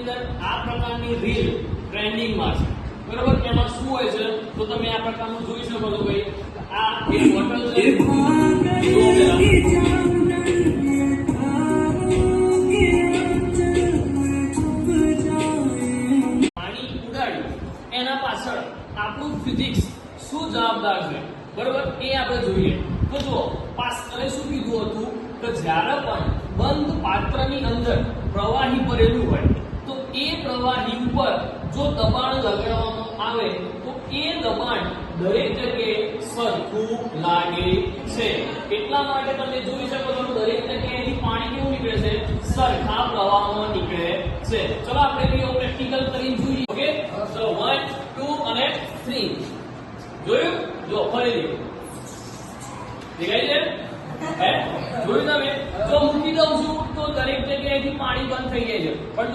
અંદર આ પ્રકારની રીલ ટ્રેન્ડિંગમાં છે, બરોબર? એમાં શું હોય છે તો તમે આ પ્રકારનું જોઈ શકો છો ભાઈ, આ એક બોટલ છે, પાણી ઉડાડ્યું, એના પાછળ આપણું ફિઝિક્સ શું જવાબદાર છે, બરોબર? એ આપણે જોઈએ. તો જો પાસ્કલે શું કીધું હતું કે જ્યારે પણ બંધ પાત્રની અંદર પ્રવાહી ભરેલું હોય તો એ પ્રવાહી ઉપર જો દબાણ લગાડવામાં આવે તો એ દબાણ દરેક જગ્યાએ સરખું લાગે છે. એટલા માટે તમે જોઈ શકો છો દરેક જગ્યાએથી પાણી કેવું નીકળે છે, સરખા પ્રવાહમાં નીકળે છે. ચલો આપણે કયો પ્રેક્ટિકલ કરીને જોઈએ. ઓકે, ચલો 1 2 અને 3 જોયું? જો ફરીથી દેખાય છે? હે જોયું તમે? જો મૂકી દઉં છું તો દરેક જગ્યાએથી પાણી બંધ થઈ જાય છે, પણ